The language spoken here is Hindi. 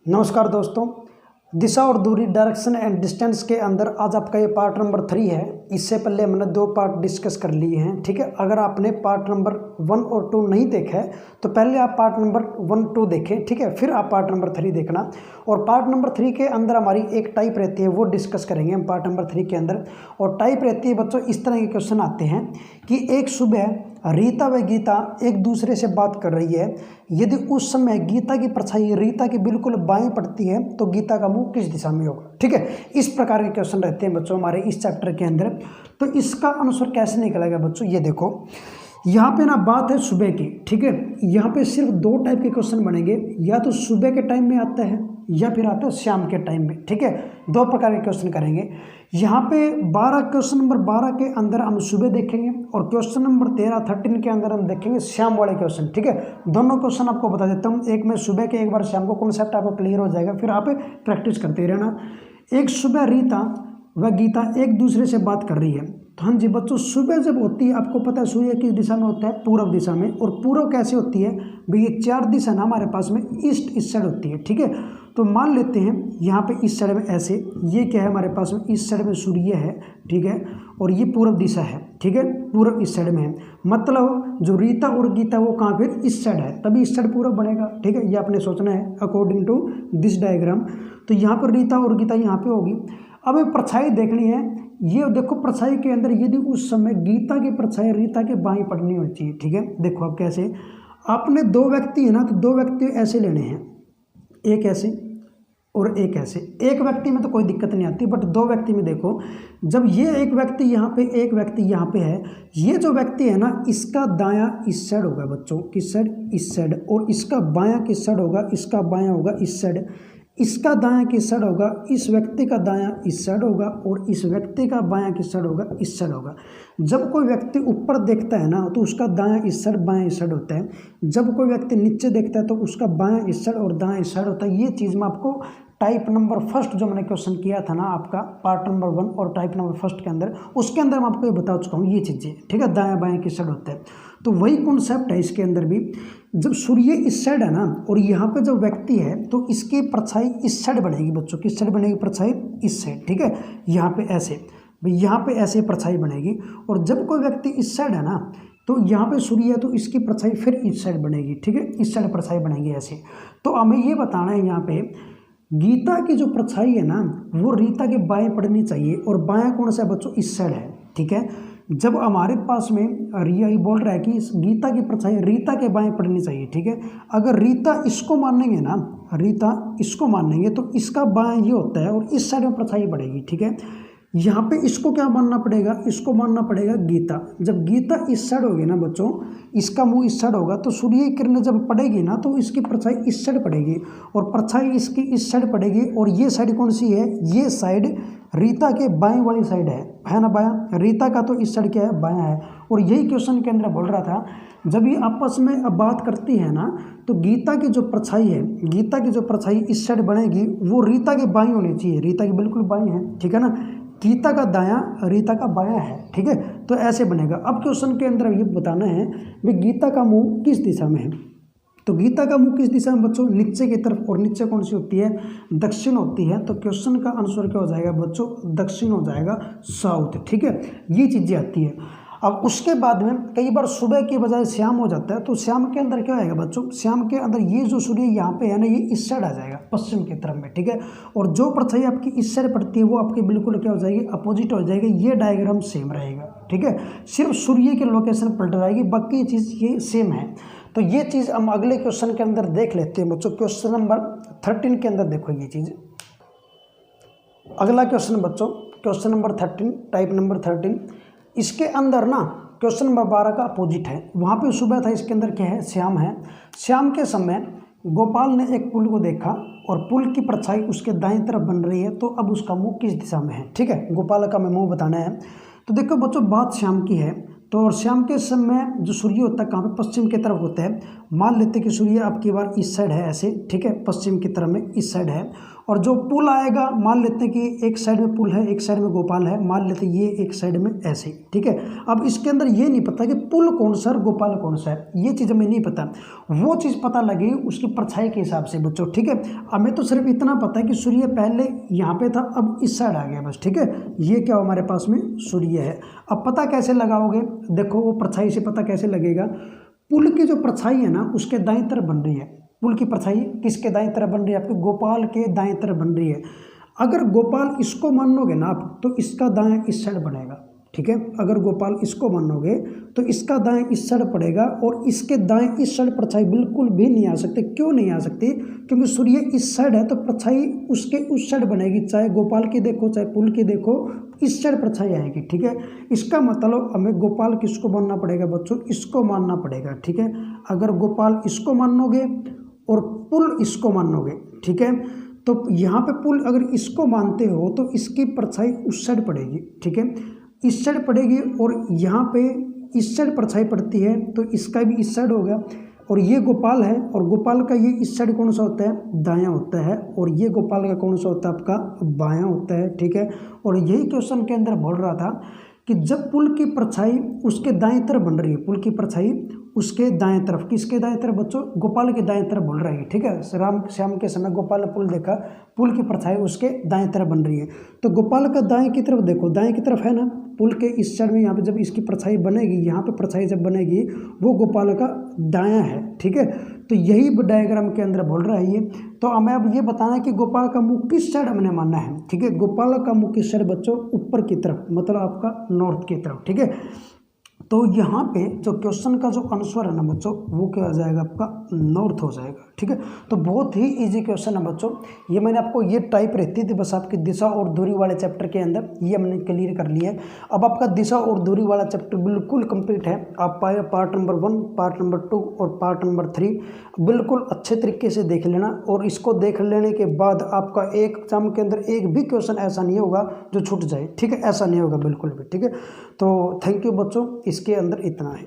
नमस्कार दोस्तों, दिशा और दूरी डायरेक्शन एंड डिस्टेंस के अंदर आज आपका ये पार्ट नंबर 3 है। इससे पहले हमने 2 पार्ट डिस्कस कर लिए हैं। ठीक है, अगर आपने पार्ट नंबर 1 और 2 नहीं देखा है तो पहले आप पार्ट नंबर 1, 2 देखें। ठीक है, फिर आप पार्ट नंबर 3 देखना। और पार्ट नंबर 3 के अंदर हमारी एक टाइप रहती है, वो डिस्कस करेंगे हम पार्ट नंबर 3 के अंदर। और टाइप रहती है बच्चों, इस तरह के क्वेश्चन आते हैं कि एक सुबह रीता व गीता एक दूसरे से बात कर रही है। यदि उस समय गीता की परछाई रीता के बिल्कुल बाएं पड़ती है तो गीता का मुंह किस दिशा में होगा। ठीक है, इस प्रकार के क्वेश्चन रहते हैं बच्चों हमारे इस चैप्टर के अंदर। तो इसका आंसर कैसे निकलेगा बच्चों, ये देखो यहाँ पे ना बात है सुबह की। ठीक है, यहाँ पे सिर्फ 2 टाइप के क्वेश्चन बनेंगे, या तो सुबह के टाइम में आता है या फिर आता है शाम के टाइम में। ठीक है, 2 प्रकार के क्वेश्चन करेंगे। यहाँ पे क्वेश्चन नंबर 12 के अंदर हम सुबह देखेंगे और क्वेश्चन नंबर 13 के अंदर हम देखेंगे शाम वाले क्वेश्चन। ठीक है, दोनों क्वेश्चन आपको बता देता हूँ, एक में सुबह के एक बार शाम को, कॉन्सेप्ट आपको क्लियर हो जाएगा, फिर आप प्रैक्टिस करते रहना। एक सुबह रीता व गीता एक दूसरे से बात कर रही है। तो हाँ जी बच्चों, सुबह जब होती है आपको पता है सूर्य किस दिशा में होता है, पूर्व दिशा में। और पूर्व कैसे होती है भाई, ये 4 दिशा ना हमारे पास में ईस्ट इस साइड होती है। ठीक है, तो मान लेते हैं यहाँ पे इस साइड में ऐसे, ये क्या है हमारे पास में, इस साइड में सूर्य है। ठीक है, और ये पूर्व दिशा है। ठीक है, पूर्व इस साइड में है, मतलब जो रीता और गीता वो कहाँ फिर इस साइड है, तभी इस साइड पूर्व बनेगा। ठीक है, ये आपने सोचना है अकॉर्डिंग टू दिस डायग्राम। तो यहाँ पर रीता और गीता यहाँ पे होगी। अब परछाई देखनी है, ये देखो परछाई के अंदर यदि उस समय गीता की परछाई रीता के बाएं पड़नी होनी चाहिए। ठीक है, देखो अब कैसे, आपने 2 व्यक्ति है ना, तो 2 व्यक्ति ऐसे लेने हैं, एक ऐसे और एक ऐसे। एक व्यक्ति में तो कोई दिक्कत नहीं आती, बट 2 व्यक्ति में देखो, जब ये एक व्यक्ति यहाँ पे, एक व्यक्ति यहाँ पे है, ये जो व्यक्ति है ना, इसका दायां इस साइड होगा बच्चों, किस साइड, इस साइड। और इसका बायां किस साइड होगा, इसका बायां होगा इस साइड। इसका दायां किस साइड होगा, इस व्यक्ति का दायां इस साइड होगा, और इस व्यक्ति का बायां किस साइड होगा, इस साइड होगा। जब कोई व्यक्ति ऊपर देखता है ना तो उसका दायां इस साइड बायां इस साइड होता है। जब कोई व्यक्ति नीचे देखता है तो उसका बायां इस साइड और दायां इस साइड होता है। ये चीज़ मैं आपको टाइप नंबर 1 जो मैंने क्वेश्चन किया था ना आपका पार्ट नंबर 1 और टाइप नंबर 1 के अंदर, उसके अंदर मैं आपको ये बता चुका हूँ ये चीज़ें। ठीक है, दायां बायां किस साइड होता है, तो वही कॉन्सेप्ट है इसके अंदर भी। जब सूर्य इस साइड है ना और यहाँ पे जो व्यक्ति है तो इसकी परछाई इस साइड बनेगी बच्चों, किस साइड बनेगी परछाई, इस साइड। ठीक है, यहाँ पे ऐसे, यहाँ पे ऐसे परछाई बनेगी। और जब कोई व्यक्ति इस साइड है ना तो यहाँ पे सूर्य है तो इसकी परछाई फिर इस साइड बनेगी। ठीक है, इस साइड परछाई बनेगी ऐसे। तो हमें ये बताना है यहाँ पे गीता की जो परछाई है ना वो रीता के बाएं पड़नी चाहिए, और बायां कौन सा बच्चों, इस साइड है। ठीक है, जब हमारे पास में रिया ये बोल रहा है कि इस गीता की परछाई रीता के बाएं पड़नी चाहिए। ठीक है, अगर रीता इसको मानेंगे ना, रीता इसको मानेंगे तो इसका बाएं ये होता है और इस साइड में परछाई पड़ेगी। ठीक है, यहाँ पे इसको क्या मानना पड़ेगा, इसको मानना पड़ेगा गीता। जब गीता इस साइड होगी ना बच्चों, इसका मुंह इस साइड होगा, तो सूर्य की किरणें जब पड़ेगी ना तो इसकी परछाई इस साइड पड़ेगी और परछाई इसकी इस साइड पड़ेगी। और ये साइड कौन सी है, ये साइड रीता के बाएं वाली साइड है ना, बायां। रीता का तो इस साइड क्या है, बायां है। और यही क्वेश्चन के अंदर बोल रहा था, जब ये आपस में अब बात करती है ना तो गीता की जो परछाई है, गीता की जो परछाई इस साइड बनेगी वो रीता के बाएं होनी चाहिए, रीता की बिल्कुल बाएं है। ठीक है ना, गीता का दायां रीता का बायां है। ठीक है, तो ऐसे बनेगा। अब क्वेश्चन के अंदर ये बताना है कि गीता का मुंह किस दिशा में है। तो गीता का मुंह किस दिशा में बच्चों, नीचे की तरफ। और नीचे कौन सी होती है, दक्षिण होती है। तो क्वेश्चन का आंसर क्या हो जाएगा बच्चों, दक्षिण हो जाएगा, साउथ। ठीक है, ये चीज़ें आती है। अब उसके बाद में कई बार सुबह की बजाय शाम हो जाता है, तो शाम के अंदर क्या आएगा बच्चों, शाम के अंदर ये जो सूर्य यहाँ पे है ना ये इस साइड आ जाएगा, पश्चिम की तरफ में। ठीक है, और जो परछाई आपकी इस साइड पड़ती है वो आपकी बिल्कुल क्या हो जाएगी, अपोजिट हो जाएगी। ये डायग्राम सेम रहेगा। ठीक है, सिर्फ सूर्य की लोकेशन पलट जाएगी, बाकी चीज़ ये सेम है। तो ये चीज़ हम अगले क्वेश्चन के अंदर देख लेते हैं बच्चों। क्वेश्चन नंबर 13 के अंदर देखो ये चीज़, अगला क्वेश्चन बच्चों, क्वेश्चन नंबर 13 टाइप नंबर 13। इसके अंदर ना क्वेश्चन नंबर 12 का अपोजिट है, वहाँ पे सुबह था, इसके अंदर क्या है, शाम है। शाम के समय गोपाल ने एक पुल को देखा और पुल की परछाई उसके दाईं तरफ बन रही है, तो अब उसका मुंह किस दिशा में है। ठीक है, गोपाल का मैं मुंह बताना है। तो देखो बच्चों, बात शाम की है, तो और शाम के समय जो सूर्य होता है कहाँ पे, पश्चिम की तरफ होता है। मान लेते कि सूर्य आपकी बार इस साइड है ऐसे। ठीक है, पश्चिम की तरफ में इस साइड है, और जो पुल आएगा, मान लेते हैं कि एक साइड में पुल है, एक साइड में गोपाल है, मान लेते हैं ये एक साइड में ऐसे, ठीक है। अब इसके अंदर ये नहीं पता कि पुल कौन सा और गोपाल कौन सा है, ये चीज़ हमें नहीं पता। वो चीज़ पता लगी उसकी परछाई के हिसाब से बच्चों, ठीक है। हमें तो सिर्फ इतना पता है कि सूर्य पहले यहाँ पे था, अब इस साइड आ गया बस, ठीक है। ये क्या हमारे पास में सूर्य है। अब पता कैसे लगाओगे, देखो वो परछाई से पता कैसे लगेगा। पुल की जो परछाई है ना उसके दाईं तरफ बन रही है। पुल की परछाई किसके दाईं तरफ बन रही है, आपके गोपाल के दाईं तरफ बन रही है। अगर गोपाल इसको मानोगे ना आप, तो इसका दाएं इस साइड बनेगा, ठीक है। अगर गोपाल इसको मानोगे तो इसका दाएं इस साइड पड़ेगा, और इसके दाएं इस साइड परछाई बिल्कुल भी नहीं आ सकती। क्यों नहीं आ सकती, क्योंकि सूर्य इस साइड है तो परछाई उसके उस साइड बनेगी, चाहे गोपाल की देखो चाहे पुल की देखो, इस साइड परछाई आएगी, ठीक है। इसका मतलब हमें गोपाल किसको मानना पड़ेगा बच्चों, इसको मानना पड़ेगा, ठीक है। अगर गोपाल इसको मानोगे और पुल इसको मानोगे, ठीक है, तो यहाँ पे पुल अगर इसको मानते हो तो इसकी परछाई उस साइड पड़ेगी, ठीक है, इस साइड पड़ेगी, और यहाँ पे इस साइड परछाई पड़ती है तो इसका भी इस साइड होगा। और ये गोपाल है, और गोपाल का ये इस साइड कौन सा होता है, दायां होता है, और ये गोपाल का कौन सा होता है, आपका बायां होता है, ठीक है। और यही क्वेश्चन के अंदर बोल रहा था कि जब पुल की परछाई उसके दाएं तरफ बन रही है, पुल की परछाई उसके दाएं तरफ, किसके दाएं तरफ बच्चों, गोपाल के दाएं तरफ बोल रही है, ठीक है। शाम के समय गोपाल ने पुल देखा, पुल की परछाई उसके दाएं तरफ बन रही है, तो गोपाल का दाएं की तरफ देखो, दाएं की तरफ है ना पुल के इस साइड में, यहाँ पे जब इसकी परछाई बनेगी, यहाँ पे परछाई जब बनेगी वो गोपाल का दायां है, ठीक है। तो यही डायग्राम के अंदर बोल रहा है ये। तो हमें अब ये बताना है कि गोपाल का मुख किस साइड हमने मानना है, ठीक है। गोपाल का मुख किस साइड बच्चों, ऊपर की तरफ, मतलब आपका नॉर्थ की तरफ, ठीक है। तो यहाँ पे जो क्वेश्चन का जो आंसर है ना बच्चों, वो क्या हो जाएगा, आपका नॉर्थ हो जाएगा, ठीक है। तो बहुत ही इजी क्वेश्चन है बच्चों, ये मैंने आपको ये टाइप रहती थी बस आपकी दिशा और दूरी वाले चैप्टर के अंदर, ये हमने क्लियर कर लिया है। अब आपका दिशा और दूरी वाला चैप्टर बिल्कुल कंप्लीट है। आप पार्ट नंबर 1, पार्ट नंबर 2 और पार्ट नंबर 3 बिल्कुल अच्छे तरीके से देख लेना, और इसको देख लेने के बाद आपका एक एग्जाम के अंदर एक भी क्वेश्चन ऐसा नहीं होगा जो छूट जाए, ठीक है, ऐसा नहीं होगा बिल्कुल भी, ठीक है। तो थैंक यू बच्चों, इसके अंदर इतना है।